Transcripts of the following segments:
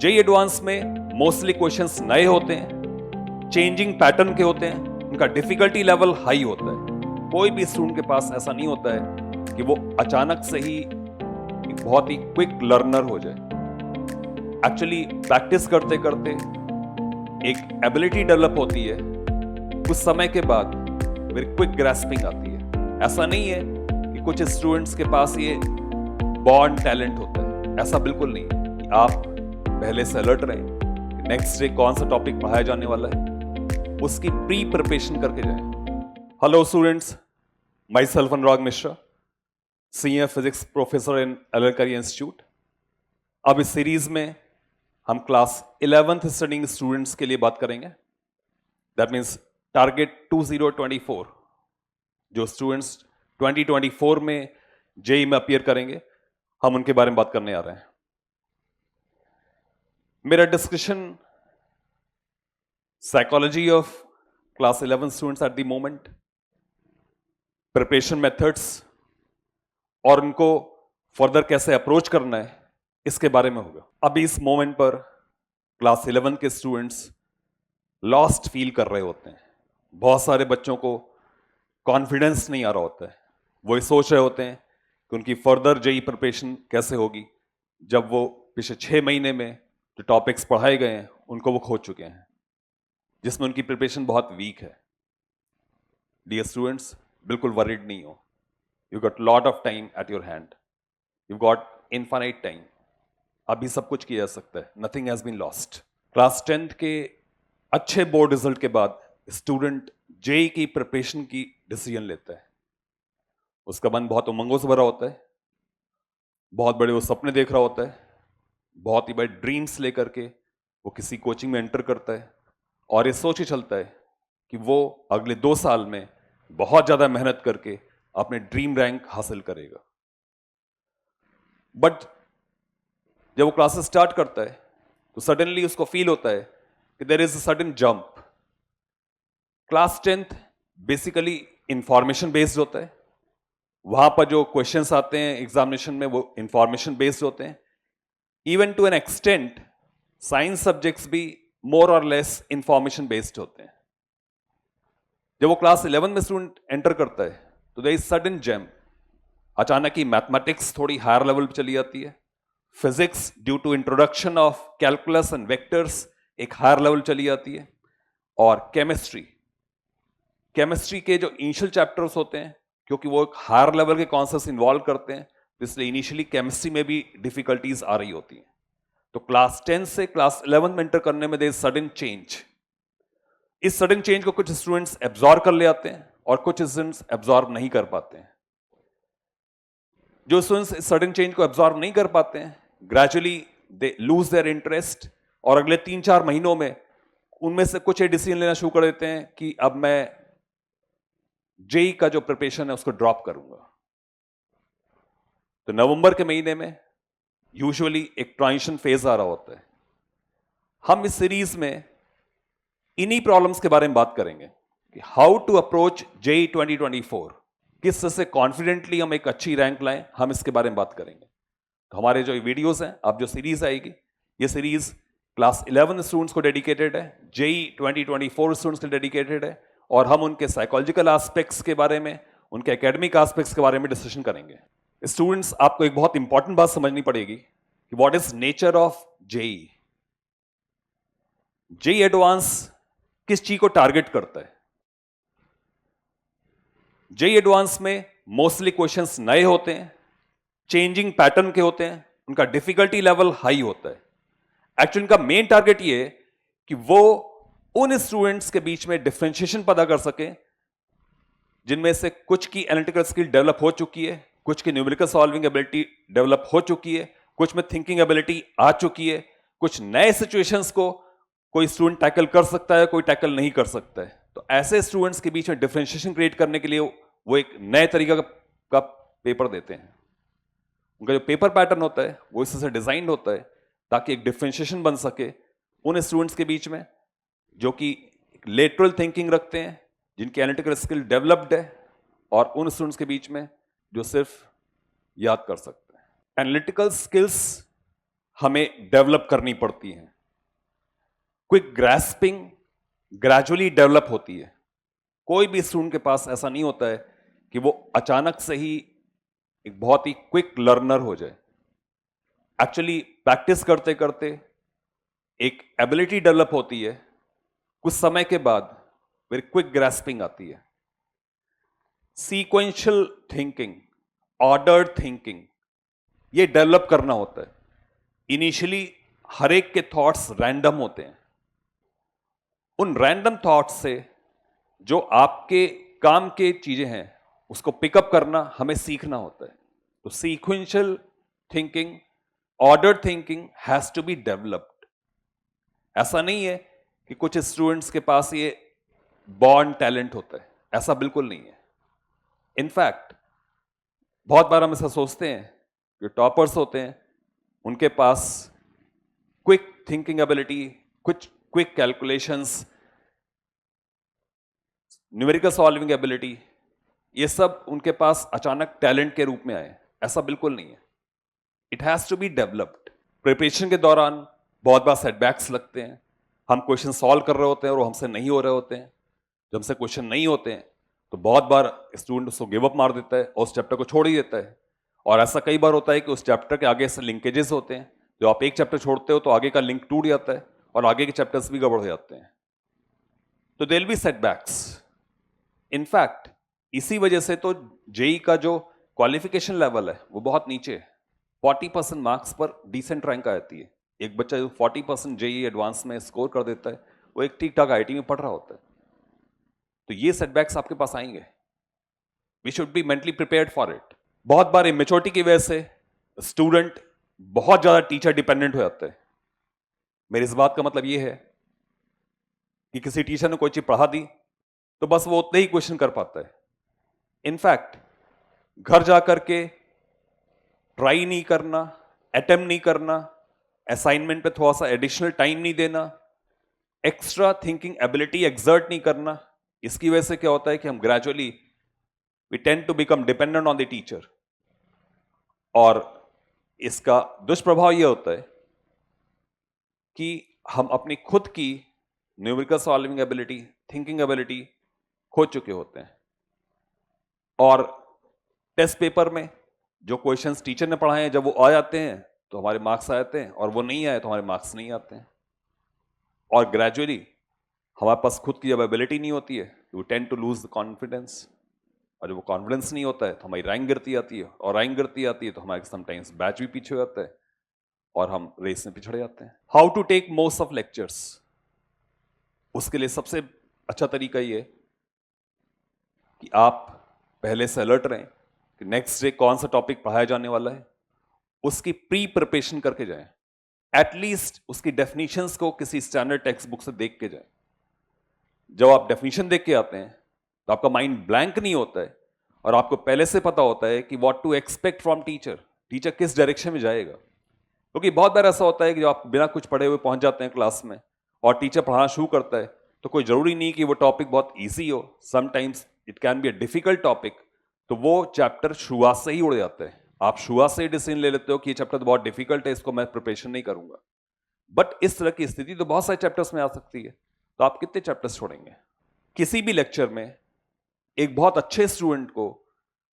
JEE advance में mostly questions नए होते हैं, चेंजिंग पैटर्न के होते हैं, उनका डिफिकल्टी लेवल हाई होता है। कोई भी स्टूडेंट के पास ऐसा नहीं होता है कि वो अचानक से ही एक बहुत ही क्विक लर्नर हो जाए। एक्चुअली प्रैक्टिस करते करते एक एबिलिटी डेवलप होती है, कुछ समय के बाद मेरी क्विक ग्रास्पिंग आती है। ऐसा नहीं है कि कुछ स्टूडेंट्स के पास ये बॉर्न टैलेंट होता है, ऐसा बिल्कुल नहीं है कि आप पहले से अलर्ट रहें कि नेक्स्ट डे कौन सा टॉपिक पढ़ाया जाने वाला है, उसकी प्री प्रिपरेशन करके जाएं। Hello students, myself Anurag Mishra, senior physics professor in अलरकरी इंस्टीट्यूट। अब इस सीरीज में हम क्लास 11th स्टडिंग स्टूडेंट्स के लिए बात करेंगे। दैट मीन्स टारगेट 2024, जो स्टूडेंट्स 2024 में जेई में अपीयर करेंगे, हम उनके बारे में बात करने आ रहे हैं। मेरा discussion psychology of class 11 students at the moment, preparation methods और उनको फर्दर कैसे अप्रोच करना है, इसके बारे में होगा। अभी इस मोमेंट पर क्लास 11 के स्टूडेंट्स लॉस्ट फील कर रहे होते हैं। बहुत सारे बच्चों को कॉन्फिडेंस नहीं आ रहा होता है। वो ये सोच रहे होते हैं कि उनकी फर्दर जेई प्रिपरेशन कैसे होगी, जब वो पिछले 6 महीने में जो टॉपिक्स पढ़ाए गए हैं उनको वो खो चुके हैं, जिसमें उनकी प्रिपरेशन बहुत वीक है। डियर स्टूडेंट्स, बिल्कुल वरीड नहीं हो। You got lot of time at your hand, you got infinite time. अभी सब कुछ किया जा सकता है, nothing has been lost. Class 10th के अच्छे बोर्ड रिजल्ट के बाद स्टूडेंट जेई की प्रिपरेशन की डिसीजन लेता है। उसका मन बहुत उमंगों से भरा होता है, बहुत बड़े वो सपने देख रहा होता है, बहुत ही बड़े ड्रीम्स लेकर के वो किसी कोचिंग में एंटर करता है और ये सोच ही चलता है कि वो अगले 2 साल में बहुत ज्यादा मेहनत करके अपने ड्रीम रैंक हासिल करेगा। बट जब वो क्लासेस स्टार्ट करता है तो सडनली उसको फील होता है कि there is a sudden jump. Class 10th basically information based होता है। वहां पर जो क्वेश्चंस आते हैं एग्जामिनेशन में वो इंफॉर्मेशन बेस्ड होते हैं। Even to an extent science subjects भी मोर और लेस इंफॉर्मेशन बेस्ड होते हैं। जब वो क्लास 11 में स्टूडेंट एंटर करता है तो देयर इज सडन जंप। अचानक ही मैथमेटिक्स थोड़ी हायर लेवल पे चली जाती है, physics due to introduction of calculus and vectors एक हायर लेवल चली जाती है, और केमिस्ट्री के जो इनिशियल चैप्टर्स होते हैं, क्योंकि वो एक हायर लेवल के कॉन्सेप्ट्स इन्वॉल्व करते हैं, इसलिए इनिशियली केमिस्ट्री में भी डिफिकल्टीज आ रही होती हैं। तो क्लास 10 से क्लास 11 में एंटर करने में देयर इज सडन चेंज। इस सडन चेंज को कुछ स्टूडेंट्स एब्जॉर्ब कर ले आते हैं और कुछ स्टूडेंट्स एब्जॉर्ब नहीं कर पाते हैं। जो स्टूडेंट्स इस सडन चेंज को एब्जॉर्ब नहीं कर पाते हैं, gradually they lose their interest और अगले 3-4 महीनों में उनमें से कुछ ये डिसीजन लेना शुरू कर देते हैं कि अब मैं जेई का जो प्रिपरेशन है उसको ड्रॉप करूंगा। तो नवंबर के महीने में यूजुअली एक ट्रांजिशन फेज आ रहा होता है। हम इस सीरीज में इन्हीं प्रॉब्लम्स के बारे में बात करेंगे कि हाउ टू अप्रोच जेई 2024, किस तरह से कॉन्फिडेंटली हम एक अच्छी रैंक लाएं, हम इसके बारे में बात करेंगे। तो हमारे जो वीडियोस हैं, अब जो सीरीज आएगी, ये सीरीज क्लास 11 स्टूडेंट्स को डेडिकेटेड है, जेई 2024 स्टूडेंट्स के डेडिकेटेड है, और हम उनके साइकोलॉजिकल एस्पेक्ट्स के बारे में, उनके एकेडमिक एस्पेक्ट्स के बारे में डिस्कशन करेंगे। स्टूडेंट्स, आपको एक बहुत इंपॉर्टेंट बात समझनी पड़ेगी कि what is nature of JEE. JEE advance किस चीज को टारगेट करता है? जेई एडवांस में मोस्टली क्वेश्चंस नए होते हैं, चेंजिंग पैटर्न के होते हैं, उनका डिफिकल्टी लेवल हाई होता है। एक्चुअली उनका मेन टारगेट ये है कि वो उन स्टूडेंट्स के बीच में डिफरेंशिएशन पैदा कर सके जिनमें से कुछ की एनालिटिकल स्किल डेवलप हो चुकी है, कुछ की न्यूमेरिकल सॉल्विंग एबिलिटी डेवलप हो चुकी है, कुछ में थिंकिंग एबिलिटी आ चुकी है, कुछ नए सिचुएशंस को कोई स्टूडेंट टैकल कर सकता है, कोई टैकल नहीं कर सकता है। तो ऐसे स्टूडेंट्स के बीच में डिफरेंशिएशन क्रिएट करने के लिए वो एक नए तरीका का पेपर देते हैं। उनका जो पेपर पैटर्न होता है वो इससे डिजाइंड होता है ताकि एक डिफरेंशिएशन बन सके उन स्टूडेंट्स के बीच में जो कि लेटरल थिंकिंग रखते हैं, जिनकी एनालिटिकल स्किल डेवलप्ड है, और उन स्टूडेंट्स के बीच में जो सिर्फ याद कर सकते हैं। एनालिटिकल स्किल्स हमें डेवलप करनी पड़ती हैं। क्विक ग्रास्पिंग ग्रेजुअली डेवलप होती है। कोई भी स्टूडेंट के पास ऐसा नहीं होता है कि वो अचानक से ही एक बहुत ही क्विक लर्नर हो जाए। एक्चुअली प्रैक्टिस करते करते एक एबिलिटी डेवलप होती है, कुछ समय के बाद फिर क्विक ग्रास्पिंग आती है। सीक्वेंशियल थिंकिंग, ऑर्डर्ड थिंकिंग, ये डेवलप करना होता है। इनिशियली हर एक के थॉट्स रैंडम होते हैं। उन रैंडम थॉट्स से जो आपके काम के चीजें हैं उसको पिकअप करना हमें सीखना होता है। तो sequential thinking, ordered thinking has to be developed. ऐसा नहीं है कि कुछ स्टूडेंट्स के पास ये बॉर्न टैलेंट होता है, ऐसा बिल्कुल नहीं है। इनफैक्ट बहुत बार हम ऐसा सोचते हैं, जो टॉपर्स होते हैं उनके पास क्विक थिंकिंग एबिलिटी, कुछ quick calculations, numerical solving ability, ये सब उनके पास अचानक टैलेंट के रूप में आए, ऐसा बिल्कुल नहीं है। It has to be developed. Preparation के दौरान बहुत बार सेटबैक्स लगते हैं। हम क्वेश्चन सॉल्व कर रहे होते हैं और वो हमसे नहीं हो रहे होते हैं। जब हमसे क्वेश्चन नहीं होते हैं तो बहुत बार स्टूडेंट उसको गिव अप मार देता है और उस चैप्टर को छोड़ ही देता है। और ऐसा कई बार होता है कि उस चैप्टर के आगे से लिंकेजेस होते हैं, जो आप एक चैप्टर छोड़ते हो तो आगे का लिंक टूट जाता है और आगे के चैप्टर्स भी गड़बड़ हो जाते हैं। तो there will be setbacks. In fact इसी वजह से तो जेई का जो क्वालिफिकेशन लेवल है वो बहुत नीचे है। 40% मार्क्स पर डिसेंट रैंक आती है। एक बच्चा जो 40% जेई एडवांस में स्कोर कर देता है वो एक ठीक ठाक आईटी में पढ़ रहा होता है। तो ये सेटबैक्स आपके पास आएंगे। We should be mentally prepared for it. बहुत बार इमेच्योरिटी की वजह से स्टूडेंट बहुत ज्यादा टीचर डिपेंडेंट हो जाता है। मेरी इस बात का मतलब ये है कि किसी टीचर ने कोई चीज पढ़ा दी तो बस वो उतने ही क्वेश्चन कर पाता है। इनफैक्ट घर जाकर के ट्राई नहीं करना, अटेम्प्ट नहीं करना, असाइनमेंट पे थोड़ा सा एडिशनल टाइम नहीं देना, एक्स्ट्रा थिंकिंग एबिलिटी एक्सर्ट नहीं करना, इसकी वजह से क्या होता है कि हम gradually we tend to become dependent on the teacher. और इसका दुष्प्रभाव यह होता है कि हम अपनी खुद की numerical solving ability, thinking ability खो चुके होते हैं। और टेस्ट पेपर में जो क्वेश्चंस टीचर ने पढ़ाए हैं जब वो आ जाते हैं तो हमारे मार्क्स आ जाते हैं, और वो नहीं आए तो हमारे मार्क्स नहीं आते हैं। और ग्रेजुअली हमारे पास खुद की जब एबिलिटी नहीं होती है तो we tend to lose the confidence, और जब वो कॉन्फिडेंस नहीं होता है तो हमारी रैंक गिरती आती है, और रैंक गिरती आती है तो हमारे समटाइम्स बैच भी पीछे हो जाता है और हम रेस में पिछड़ जाते हैं। How to take most of lectures, उसके लिए सबसे अच्छा तरीका ये कि आप पहले से अलर्ट रहें कि नेक्स्ट डे कौन सा टॉपिक पढ़ाया जाने वाला है, उसकी प्री प्रिपरेशन करके जाएं। एटलीस्ट उसकी डेफिनेशंस को किसी स्टैंडर्ड टेक्स्ट बुक से देख के जाएं। जब आप डेफिनेशन देख के आते हैं तो आपका माइंड ब्लैंक नहीं होता है और आपको पहले से पता होता है कि what to expect from teacher, teacher किस डायरेक्शन में जाएगा। क्योंकि बहुत बार ऐसा होता है कि जब आप बिना कुछ पढ़े हुए पहुंच जाते हैं क्लास में और टीचर पढ़ाना शुरू करता है तो कोई जरूरी नहीं कि वो टॉपिक बहुत ईजी हो, sometimes it can be a difficult topic, तो वो चैप्टर शुरुआत से ही उड़ जाता है। आप शुरुआत से ही डिसीजन ले लेते हो कि ये चैप्टर तो बहुत डिफिकल्ट है, इसको मैं प्रिपरेशन नहीं करूंगा। बट इस तरह की स्थिति तो बहुत सारे चैप्टर्स में आ सकती है, तो आप कितने चैप्टर्स छोड़ेंगे। किसी भी लेक्चर में एक बहुत अच्छे स्टूडेंट को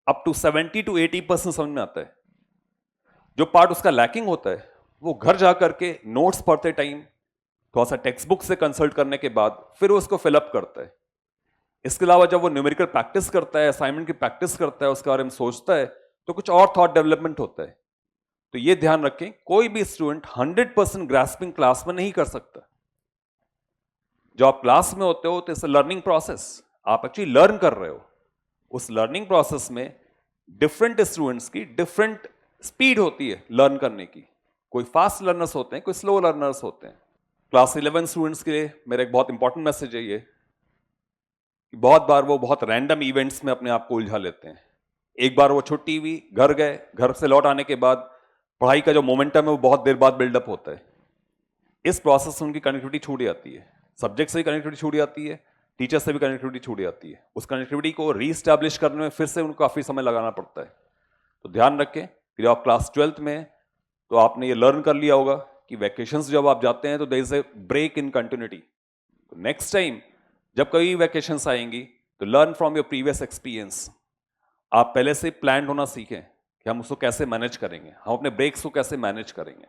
अप टू 70 to 80% समझ में आता है। जो पार्ट उसका लैकिंग होता है वो घर जाकर के नोट्स पढ़ते टाइम थोड़ा सा टेक्स्ट बुक से कंसल्ट करने के बाद फिर वो उसको फिलअप करता है। इसके अलावा जब वो न्यूमेरिकल प्रैक्टिस करता है, असाइनमेंट की प्रैक्टिस करता है, उसके बारे में सोचता है, तो कुछ और थॉट डेवलपमेंट होता है। तो ये ध्यान रखें, कोई भी स्टूडेंट 100% ग्रास्पिंग क्लास में नहीं कर सकता। जो आप क्लास में होते हो तो इट्स अ लर्निंग प्रोसेस, आप एक्चुअली लर्न कर रहे हो। उस लर्निंग प्रोसेस में डिफरेंट स्टूडेंट्स की डिफरेंट स्पीड होती है लर्न करने की। कोई फास्ट लर्नर्स होते हैं, कोई स्लो लर्नर्स होते हैं। क्लास 11 स्टूडेंट्स के लिए मेरा एक बहुत इंपॉर्टेंट मैसेज है ये कि बहुत बार वो बहुत रैंडम इवेंट्स में अपने आप को उलझा लेते हैं। एक बार वो छुट्टी हुई, घर गए, घर से लौट आने के बाद पढ़ाई का जो मोमेंटम है वो बहुत देर बाद बिल्डअप होता है। इस प्रोसेस से उनकी कनेक्टिविटी छूट जाती है, सब्जेक्ट से भी कनेक्टिविटी छूट जाती है, टीचर से भी कनेक्टिविटी छूट जाती है। उस कनेक्टिविटी को रीस्टैब्लिश करने में फिर से उनको काफ़ी समय लगाना पड़ता है। तो ध्यान रखें कि जब आप क्लास 12th में तो आपने ये लर्न कर लिया होगा कि वैकेशंस जब आप जाते हैं तो there is a break in continuity. Next time जब कभी वैकेशंस आएंगी तो learn from your previous experience. आप पहले से प्लान होना सीखें कि हम उसको कैसे मैनेज करेंगे, हम अपने ब्रेक्स को कैसे मैनेज करेंगे।